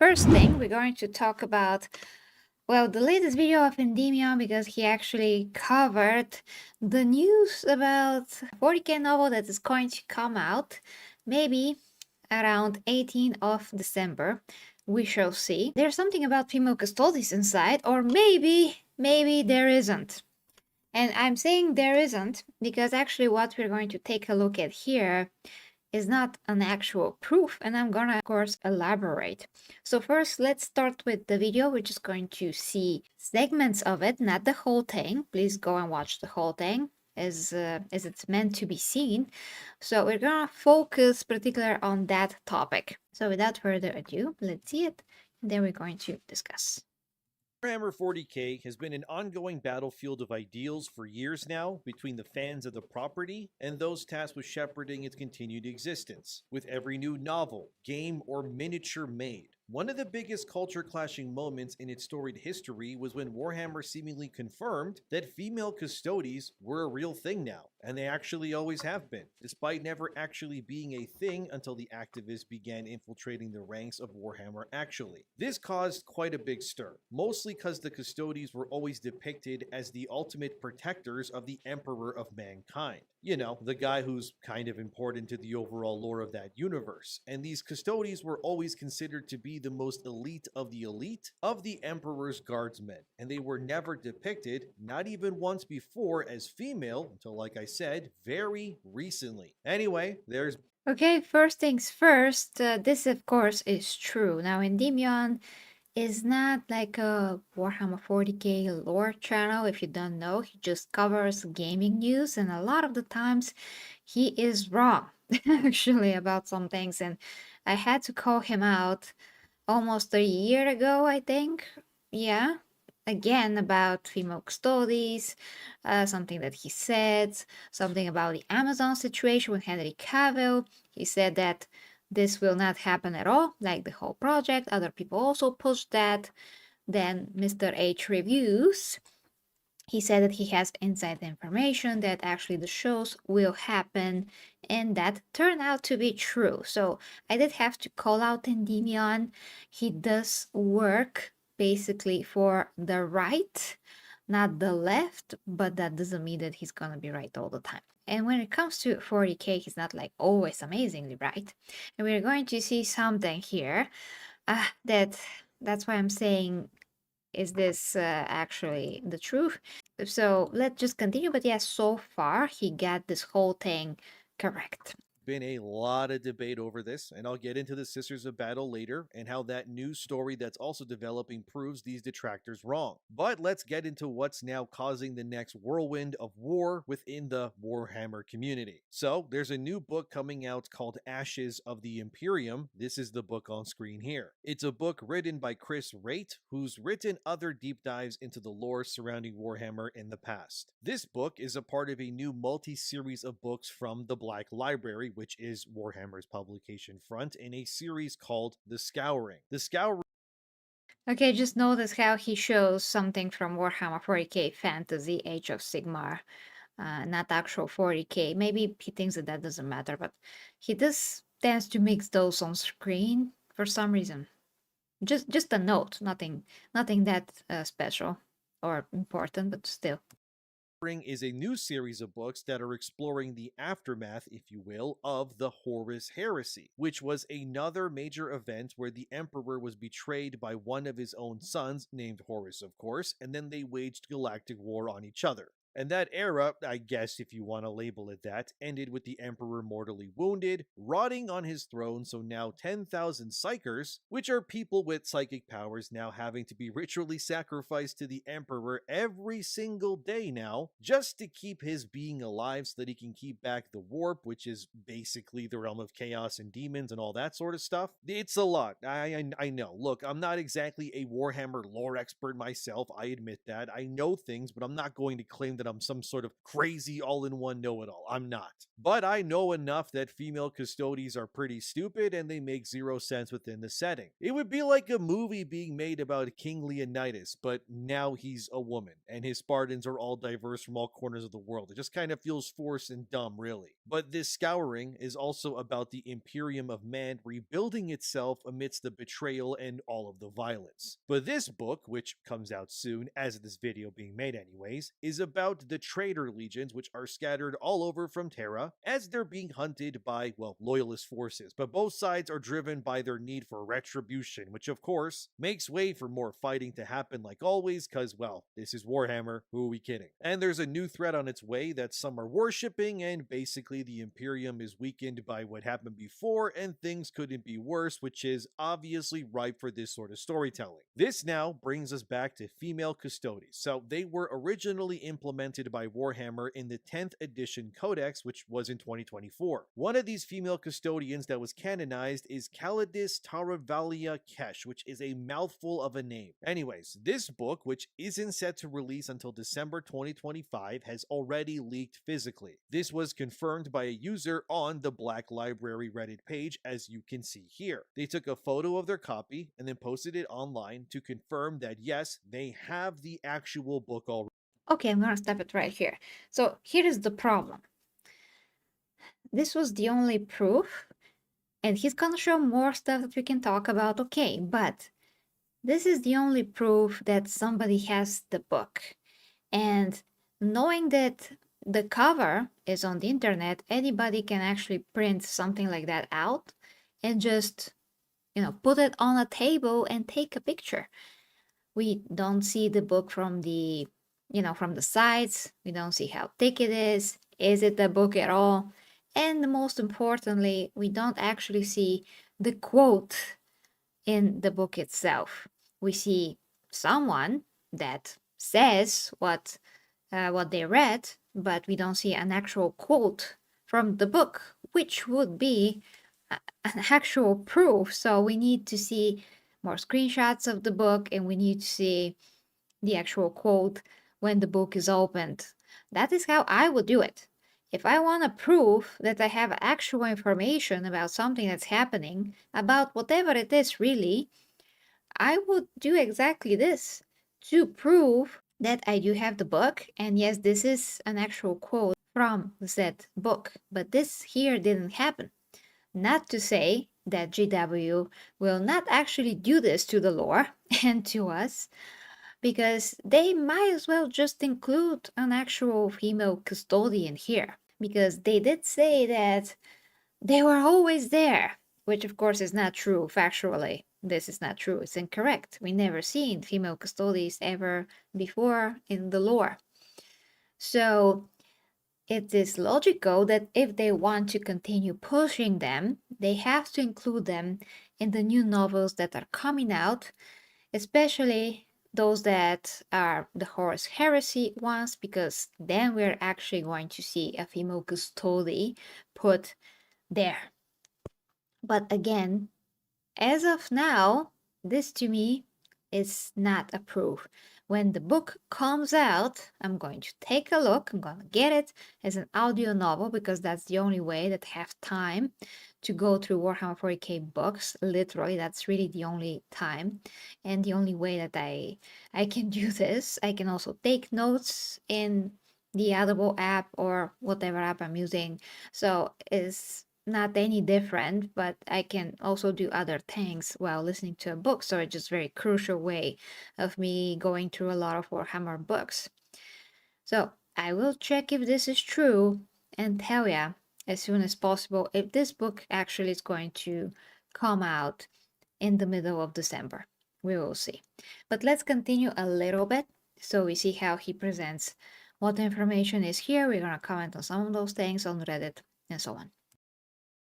First thing, we're going to talk about, well, the latest video of Endymion because he actually covered the news about 40k novel that is going to come out maybe around 18th of December. We shall see. There's something about female Custodes inside, or maybe there isn't. And I'm saying there isn't because actually what we're going to take a look at here is not an actual proof, and I'm gonna of course elaborate. So first let's start with the video. We're just going to see segments of it, not the whole thing. Please go and watch the whole thing as it's meant to be seen. So we're gonna focus particular on that topic. So without further ado, let's see it, and then we're going to discuss. Warhammer 40k has been an ongoing battlefield of ideals for years now between the fans of the property and those tasked with shepherding its continued existence. With every new novel, game, or miniature made, one of the biggest culture clashing moments in its storied history was when Warhammer seemingly confirmed that female Custodes were a real thing now, and they actually always have been, despite never actually being a thing until the activists began infiltrating the ranks of Warhammer actually. This caused quite a big stir, mostly because the Custodes were always depicted as the ultimate protectors of the Emperor of mankind. You know, the guy who's kind of important to the overall lore of that universe. And these Custodes were always considered to be the most elite of the Emperor's guardsmen. And they were never depicted, not even once before, as female, until, like I said, very recently. Anyway, there's Okay, first things first, this of course is true. Now Endymion is not like a Warhammer 40k lore channel. If you don't know, he just covers gaming news, and a lot of the times he is wrong actually about some things, and I had to call him out almost a year ago, I think. Yeah, again about female Custodes, something that he said, something about the Amazon situation with Henry Cavill. He said that this will not happen at all, like the whole project. Other people also pushed that. Then Mr. H reviews. He said that he has inside information that actually the shows will happen, and that turned out to be true. So I did have to call out Endymion. He does work basically for the right, not the left, but that doesn't mean that he's gonna be right all the time. And when it comes to 40k, he's not like always amazingly right. And we're going to see something here that's why I'm saying, is this actually the truth? So let's just continue. But yes, so far he got this whole thing correct. been a lot of debate over this, and I'll get into the Sisters of Battle later and how that new story that's also developing proves these detractors wrong. But let's get into what's now causing the next whirlwind of war within the Warhammer community. So, there's a new book coming out called Ashes of the Imperium. This is the book on screen here. It's a book written by Chris Raitt, who's written other deep dives into the lore surrounding Warhammer in the past. This book is a part of a new multi-series of books from the Black Library, which is Warhammer's publication front, in a series called The Scouring. The Scouring Okay, just notice how he shows something from Warhammer 40k Fantasy Age of Sigmar, not actual 40k. Maybe he thinks that that doesn't matter, but he does tends to mix those on screen for some reason. Just a note, nothing that special or important, but still. is a new series of books that are exploring the aftermath, if you will, of the Horus Heresy, which was another major event where the Emperor was betrayed by one of his own sons, named Horus, of course, and then they waged galactic war on each other. And that era, I guess if you want to label it that, ended with the Emperor mortally wounded, rotting on his throne, so now 10,000 psychers, which are people with psychic powers, now having to be ritually sacrificed to the Emperor every single day now, just to keep his being alive so that he can keep back the warp, which is basically the realm of chaos and demons and all that sort of stuff. It's a lot. I know. Look, I'm not exactly a Warhammer lore expert myself, I admit that. I know things, but I'm not going to claim that I'm some sort of crazy all in one know it all. I'm not. But I know enough that female Custodes are pretty stupid and they make zero sense within the setting. It would be like a movie being made about King Leonidas, but now he's a woman and his Spartans are all diverse from all corners of the world. It just kind of feels forced and dumb, really. But this scouring is also about the Imperium of man rebuilding itself amidst the betrayal and all of the violence. But this book, which comes out soon, as this video being made anyways, is about the traitor legions which are scattered all over from Terra as they're being hunted by, well, loyalist forces. But both sides are driven by their need for retribution, which of course makes way for more fighting to happen like always, because, well, this is Warhammer, who are we kidding? And there's a new threat on its way that some are worshipping, and basically the Imperium is weakened by what happened before, and things couldn't be worse, which is obviously ripe for this sort of storytelling. This now brings us back to female Custodes. So they were originally implemented by Warhammer in the 10th edition Codex, which was in 2024. One of these female custodians that was canonized is Calidus Taravalia Kesh, which is a mouthful of a name. Anyways, this book, which isn't set to release until December 2025, has already leaked physically. This was confirmed by a user on the Black Library Reddit page, as you can see here. They took a photo of their copy and then posted it online to confirm that yes, they have the actual book already. Okay, I'm gonna stop it right here. So here is the problem. This was the only proof, and he's gonna show more stuff that we can talk about, okay, but this is the only proof that somebody has the book. And knowing that the cover is on the internet, anybody can actually print something like that out and just, put it on a table and take a picture. We don't see the book from from the sides. We don't see how thick it is. Is it a book at all? And most importantly, we don't actually see the quote in the book itself. We see someone that says what they read, but we don't see an actual quote from the book, which would be an actual proof. So we need to see more screenshots of the book, and we need to see the actual quote when the book is opened. That is how I would do it. If I want to prove that I have actual information about something that's happening, about whatever it is really, I would do exactly this to prove that I do have the book. And yes, this is an actual quote from said book, but this here didn't happen. Not to say that GW will not actually do this to the lore and to us, because they might as well just include an actual female custodian here, because they did say that they were always there, which of course is not true factually. This is not true, it's incorrect. We never seen female custodians ever before in the lore. So it is logical that if they want to continue pushing them, they have to include them in the new novels that are coming out, especially those that are the Horus Heresy ones, because then we're actually going to see a female custodian put there. But again, as of now, this to me is not a proof. When the book comes out, I'm going to take a look. I'm going to get it as an audio novel, because that's the only way that I have time to go through Warhammer 40k books. Literally, that's really the only time and the only way that I can do this. I can also take notes in the Audible app or whatever app I'm using. So it's not any different, but I can also do other things while listening to a book. So it's just very crucial way of me going through a lot of Warhammer books. So I will check if this is true and tell ya as soon as possible if this book actually is going to come out in the middle of December. We will see. But let's continue a little bit so we see how he presents what information is here. We're going to comment on some of those things on Reddit and so on.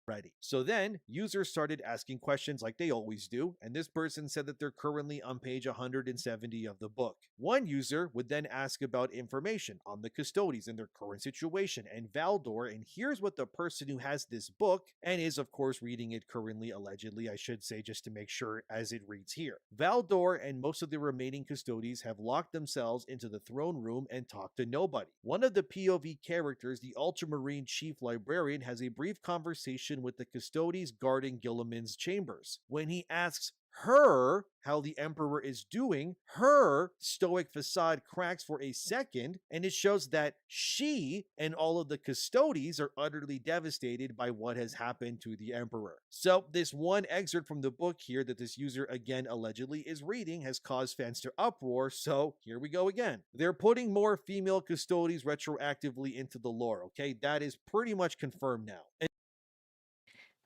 ready. So then users started asking questions like they always do, and this person said that they're currently on page 170 of the book. One user would then ask about information on the Custodes and their current situation and Valdor, and here's what the person who has this book and is of course reading it currently, allegedly I should say, just to make sure as it reads here. Valdor and most of the remaining Custodes have locked themselves into the throne room and talked to nobody. One of the POV characters, the Ultramarine Chief Librarian, has a brief conversation with the Custodes guarding Gilliman's chambers. When he asks her how the Emperor is doing, her stoic facade cracks for a second, and it shows that she and all of the Custodes are utterly devastated by what has happened to the Emperor. So, this one excerpt from the book here that this user again allegedly is reading has caused fans to uproar, so here we go again. They're putting more female Custodes retroactively into the lore, okay? That is pretty much confirmed now.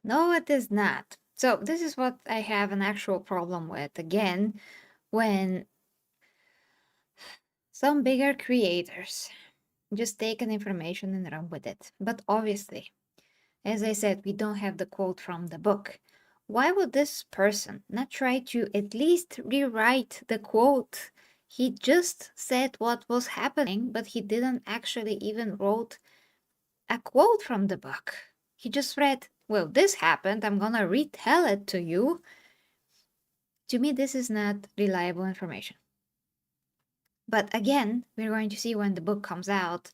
No, it is not. So this is what I have an actual problem with. Again, when some bigger creators just take an information and run with it. But obviously, as I said, we don't have the quote from the book. Why would this person not try to at least rewrite the quote? He just said what was happening, but he didn't actually even wrote a quote from the book. He just read, well, this happened, I'm gonna retell it to you. To me, this is not reliable information. But again, we're going to see when the book comes out.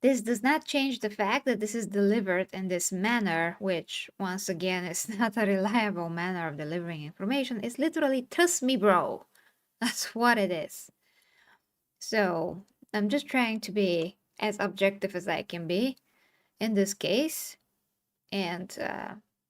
This does not change the fact that this is delivered in this manner, which, once again, is not a reliable manner of delivering information. It's literally, trust me, bro. That's what it is. So, I'm just trying to be as objective as I can be in this case. And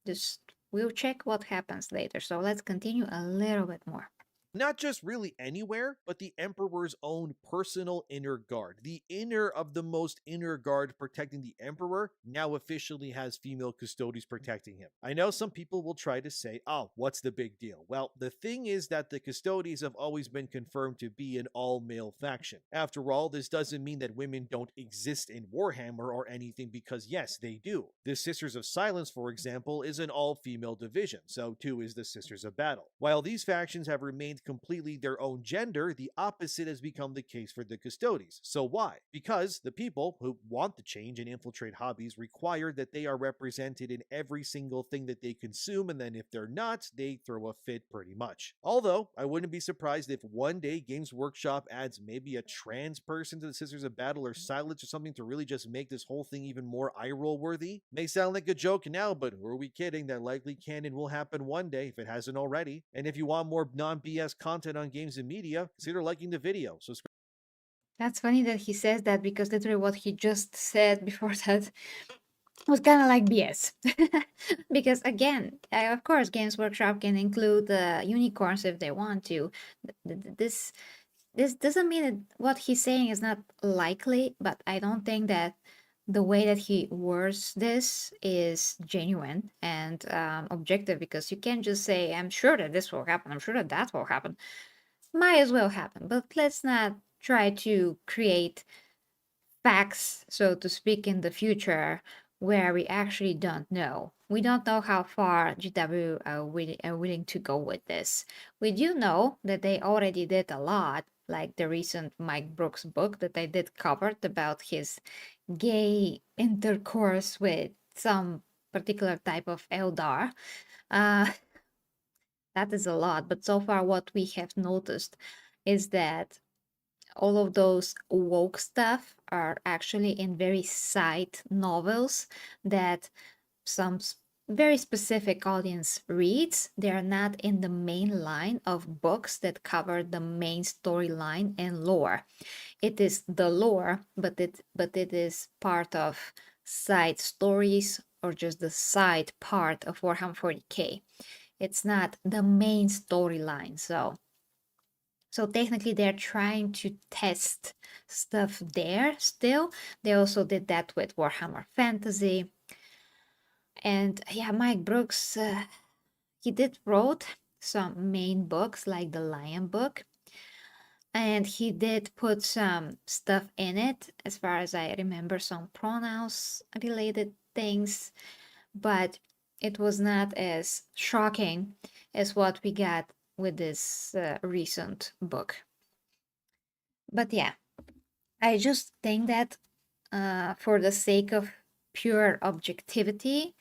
just we'll check what happens later. So, let's continue a little bit more. Not just really anywhere, but the Emperor's own personal inner guard. The inner of the most inner guard protecting the Emperor now officially has female Custodes protecting him. I know some people will try to say, oh, what's the big deal? Well, the thing is that the Custodes have always been confirmed to be an all-male faction. After all, this doesn't mean that women don't exist in Warhammer or anything, because yes, they do. The Sisters of Silence, for example, is an all-female division, so too is the Sisters of Battle. While these factions have remained completely their own gender, the opposite has become the case for the Custodes. So why? Because the people who want the change and infiltrate hobbies require that they are represented in every single thing that they consume, and then if they're not, they throw a fit pretty much. Although, I wouldn't be surprised if one day Games Workshop adds maybe a trans person to the Sisters of Battle or Silence or something to really just make this whole thing even more eye-roll worthy. May sound like a joke now, but who are we kidding? That likely canon will happen one day if it hasn't already. And if you want more non-BS content on games and media, consider liking the video. Subscribe. That's funny that he says that because literally what he just said before that was kind of like BS. Because again, of course, Games Workshop can include unicorns if they want to. This doesn't mean that what he's saying is not likely, but I don't think that the way that he words this is genuine and objective, because you can't just say, I'm sure that this will happen, I'm sure that that will happen. Might as well happen, but let's not try to create facts, so to speak, in the future where we actually don't know. We don't know how far GW are willing to go with this. We do know that they already did a lot, like the recent Mike Brooks book that I did covered about his gay intercourse with some particular type of Eldar. Uh, that is a lot, but so far what we have noticed is that all of those woke stuff are actually in very side novels that some very specific audience reads. They are not in the main line of books that cover the main storyline and lore. It is the lore, but it is part of side stories or just the side part of Warhammer 40k. It's not the main storyline. So technically they're trying to test stuff there still. They also did that with Warhammer Fantasy. And yeah, Mike Brooks, he did wrote some main books like the Lion book. And he did put some stuff in it, as far as I remember, some pronouns related things. But it was not as shocking as what we got with this recent book. But yeah, I just think that for the sake of pure objectivity,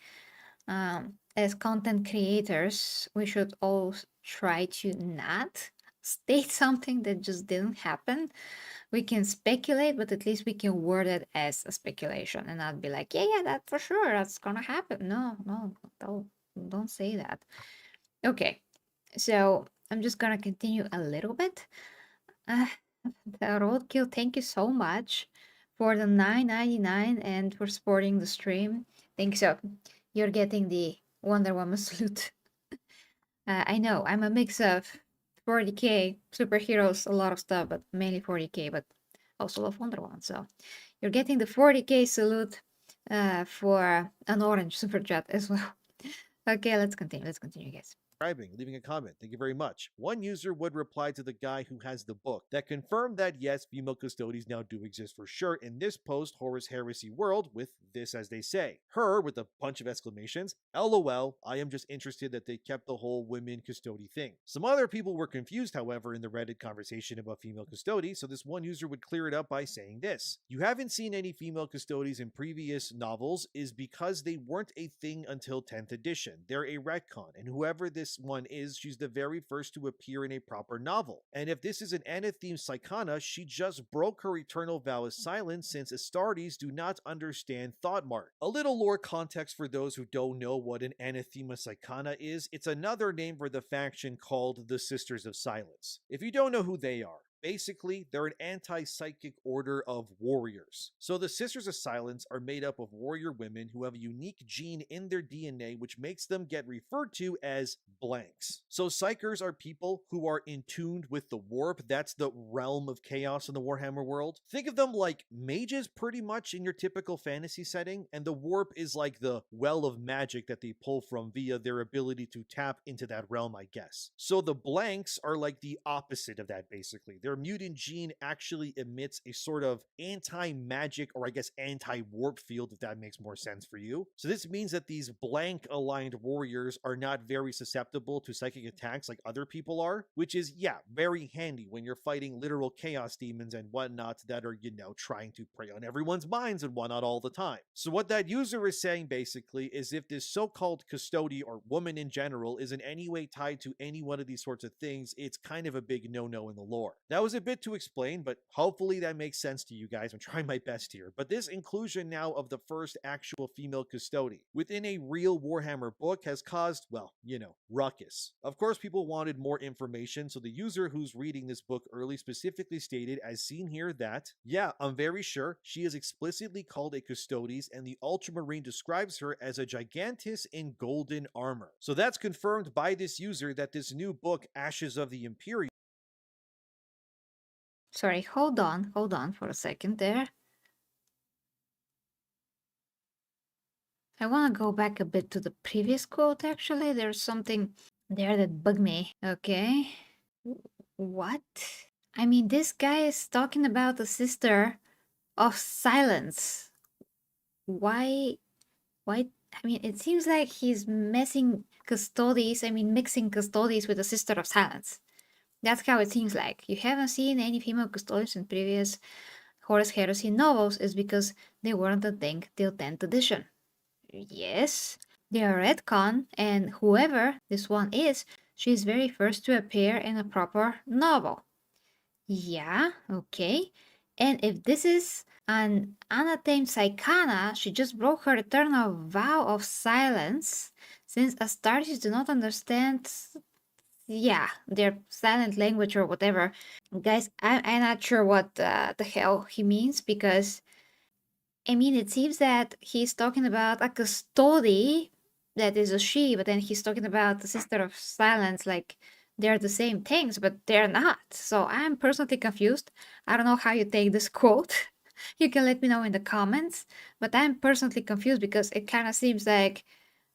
as content creators, we should all try to not state something that just didn't happen. We can speculate, but at least we can word it as a speculation and not be like, yeah, yeah, that for sure, that's gonna happen. No, no, don't say that. Okay, so I'm just gonna continue a little bit. Uh, the roadkill, thank you so much for the 9.99 and for supporting the stream. Thanks so. You're getting the Wonder Woman salute. I know I'm a mix of 40k superheroes, a lot of stuff, but mainly 40k. But also love Wonder Woman. So you're getting the 40k salute for an orange super chat as well. Okay, let's continue. Let's continue, guys. Leaving a comment. Thank you very much. One user would reply to the guy who has the book that confirmed that yes, female Custodes now do exist for sure in this post Horus Heresy world, with this as they say. Her with a bunch of exclamations. LOL, I am just interested that they kept the whole women Custode thing. Some other people were confused, however, in the Reddit conversation about female Custodes, so this one user would clear it up by saying this. You haven't seen any female Custodes in previous novels is because they weren't a thing until 10th edition. They're a retcon, and whoever this one is, she's the very first to appear in a proper novel. And if this is an anatheme Psychana, she just broke her eternal vow of silence since Astartes do not understand thought mark. A little lore context for those who don't know what an anathema Psychana is, it's another name for the faction called the Sisters of Silence. If you don't know who they are, basically, they're an anti-psychic order of warriors. So the Sisters of Silence are made up of warrior women who have a unique gene in their DNA which makes them get referred to as blanks. So psychers are people who are in tune with the warp. That's the realm of chaos in the Warhammer world. Think of them like mages pretty much in your typical fantasy setting, and the warp is like the well of magic that they pull from via their ability to tap into that realm, I guess. So the blanks are like the opposite of that, basically. Their mutant gene actually emits a sort of anti-magic, or I guess anti-warp field, if that makes more sense for you. So this means that these blank-aligned warriors are not very susceptible to psychic attacks like other people are, which is, yeah, very handy when you're fighting literal chaos demons and whatnot that are, trying to prey on everyone's minds and whatnot all the time. So what that user is saying, basically, is if this so-called custody or woman in general is in any way tied to any one of these sorts of things, it's kind of a big no-no in the lore. That was a bit to explain, but hopefully that makes sense to you guys. I'm trying my best here. But this inclusion now of the first actual female custody within a real Warhammer book has caused, well, ruckus. Of course, people wanted more information, so the user who's reading this book early specifically stated, as seen here, that, yeah, I'm very sure she is explicitly called a Custodes, and the Ultramarine describes her as a gigantus in golden armor. So that's confirmed by this user that this new book, Ashes of the Imperium, Sorry, hold on for a second there. I want to go back a bit to the previous quote, actually. There's something there that bugged me. Okay. What? I mean, this guy is talking about the sister of silence. Why? Why? I mean, it seems like he's mixing Custodes with the sister of silence. That's how it seems like. You haven't seen any female Custodes in previous Horus Heresy novels is because they weren't a thing till 10th edition. Yes, they are retcon, and whoever this one is, she's very first to appear in a proper novel. Yeah, okay. And if this is an untamed Psychana, she just broke her eternal vow of silence, since Astartes do not understand, yeah, their silent language or whatever. Guys, I'm not sure what the hell he means, because I mean, it seems that he's talking about a custody that is a she, but then he's talking about the sister of silence, like they're the same things, but they're not. So I'm personally confused. I don't know how you take this quote. You can let me know in the comments, but I'm personally confused because it kind of seems like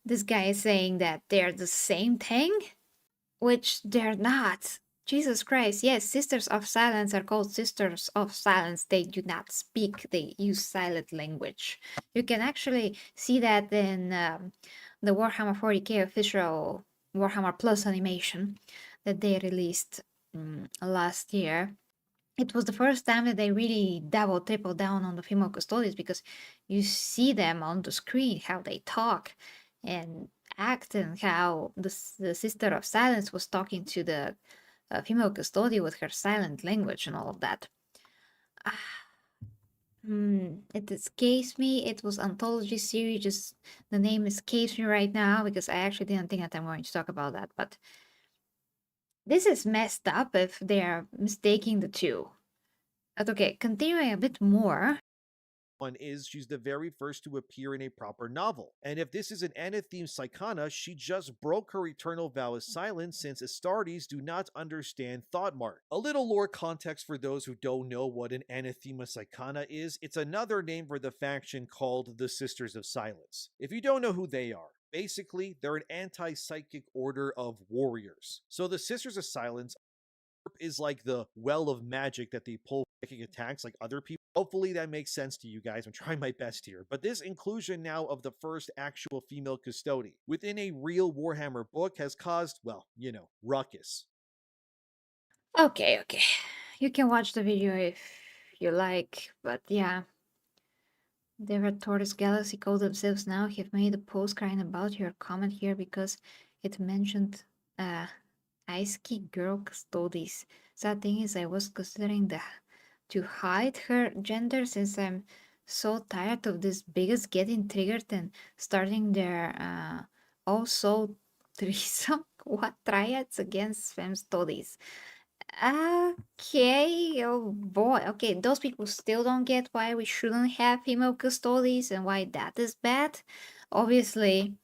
this guy is saying that they're the same thing, which they're not. Jesus Christ, yes, Sisters of Silence are called Sisters of Silence. They do not speak, they use silent language. You can actually see that in the Warhammer 40k official Warhammer Plus animation that they released last year. It was the first time that they really double, triple down on the female custodians because you see them on the screen, how they talk and act, and how the Sister of Silence was talking to the female custodian with her silent language and all of that. It escapes me. It was anthology series. Just the name escapes me right now because I actually didn't think that I'm going to talk about that. But this is messed up if they are mistaking the two. But okay, continuing a bit more. One is she's the very first to appear in a proper novel. And if this is an anatheme psychana, she just broke her eternal vow of silence since Astartes do not understand Thoughtmark. A little lore context for those who don't know what an anathema psychana is, it's another name for the faction called the Sisters of Silence. If you don't know who they are, basically, they're an anti psychic order of warriors. So the Sisters of Silence is like the well of magic that they pull psychic attacks like other people. Hopefully that makes sense to you guys. I'm trying my best here. But this inclusion now of the first actual female custodian within a real Warhammer book has caused, well, ruckus. Okay, okay. You can watch the video if you like, but yeah. The Red Tortoise Galaxy call themselves now have made a post crying about your comment here because it mentioned Ice Key Girl Custodes. Sad thing is I was considering to hide her gender since I'm so tired of this biggest getting triggered and starting their also threesome what triads against femme studies. Okay, oh boy. Okay, those people still don't get why we shouldn't have female custodies and why that is bad. Obviously,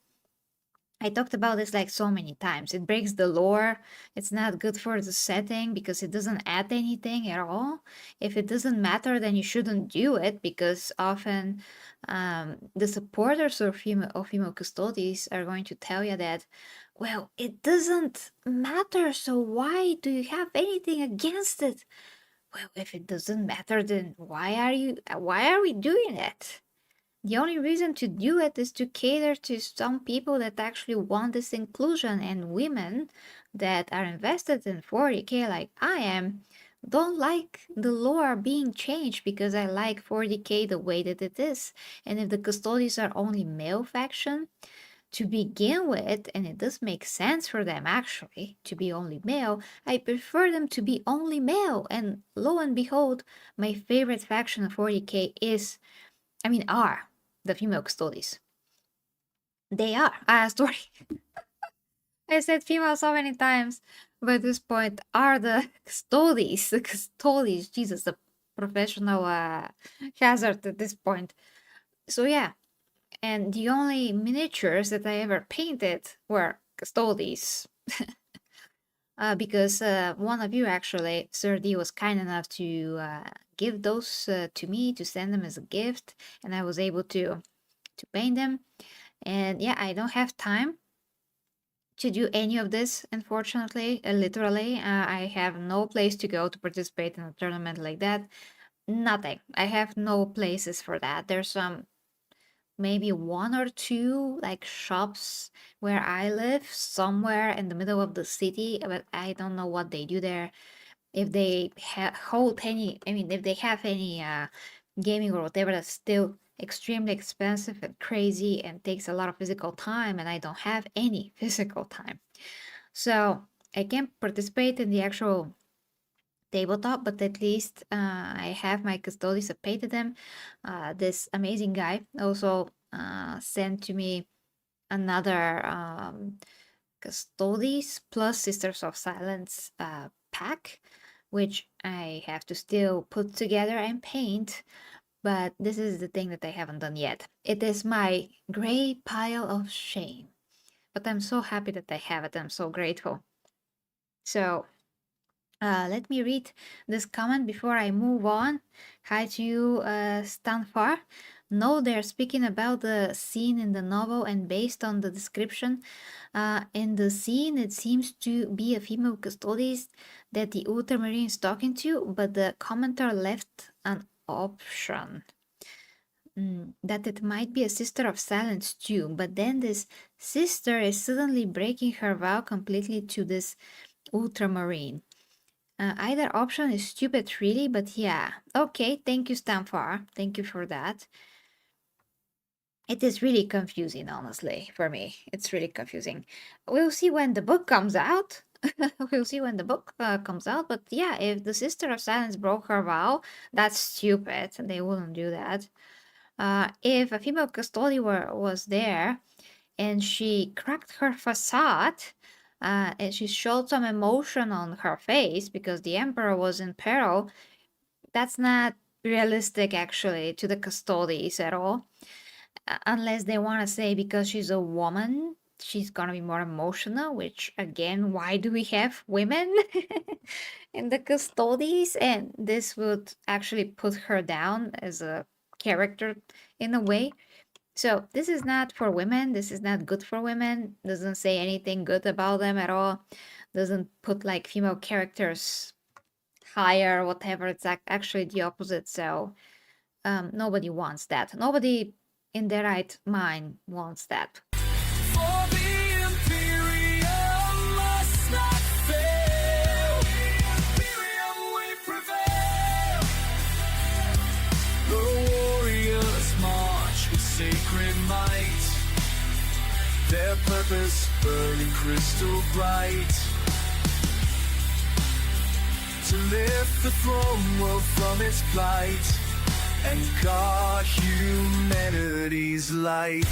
I talked about this like so many times. It breaks the lore. It's not good for the setting because it doesn't add anything at all. If it doesn't matter, then you shouldn't do it because often the supporters of female custodies are going to tell you that, well, it doesn't matter. So why do you have anything against it? Well, if it doesn't matter, then why are we doing it? The only reason to do it is to cater to some people that actually want this inclusion, and women that are invested in 40k like I am don't like the lore being changed because I like 40k the way that it is. And if the custodians are only male faction to begin with, and it does make sense for them actually to be only male, I prefer them to be only male. And lo and behold, my favorite faction of 40k are the female custodies. They are. Story. I said female so many times, but at this point are the custodies. The custodies. Jesus, the professional hazard at this point. So yeah, and the only miniatures that I ever painted were custodies. Because one of you actually, Sir D, was kind enough to give those to me to send them as a gift, and I was able to paint them. And yeah, I don't have time to do any of this, unfortunately. Literally, I have no place to go to participate in a tournament like that. Nothing. I have no places for that. There's some, maybe one or two like shops where I live, somewhere in the middle of the city, but I don't know what they do there. If they hold any, if they have any gaming or whatever, that's still extremely expensive and crazy and takes a lot of physical time, and I don't have any physical time. So I can't participate in the actual tabletop, but at least I have my custodies. I paid them. This amazing guy also sent to me another Custodes plus Sisters of Silence pack, which I have to still put together and paint. But this is the thing that I haven't done yet. It is my gray pile of shame. But I'm so happy that I have it. I'm so grateful. So let me read this comment before I move on. Hi to you, Stanfar. No, they're speaking about the scene in the novel, and based on the description, in the scene, it seems to be a female custodian that the Ultramarine is talking to, but the commenter left an option. that it might be a sister of silence too, but then this sister is suddenly breaking her vow completely to this ultramarine. Either option is stupid, really, but yeah. Okay, thank you, Stanfar. Thank you for that. It is really confusing, honestly, for me. It's really confusing. We'll see when the book comes out. We'll see when the book comes out. But yeah, if the Sister of Silence broke her vow, that's stupid. They wouldn't do that. If a female custodian was there and she cracked her facade and she showed some emotion on her face because the Emperor was in peril, that's not realistic actually to the Custodes at all. Unless they want to say because she's a woman, she's gonna be more emotional, which again, why do we have women in the Custodes? And this would actually put her down as a character in a way. So this is not for women. This is not good for women. Doesn't say anything good about them at all. Doesn't put like female characters higher, whatever. It's actually the opposite. So nobody wants that. Nobody in their right mind wants that. For the Imperium must not fail. Imperium we prevail. The warriors march with sacred might. Their purpose burning crystal bright. To lift the throne world from its plight and guard humanity's light.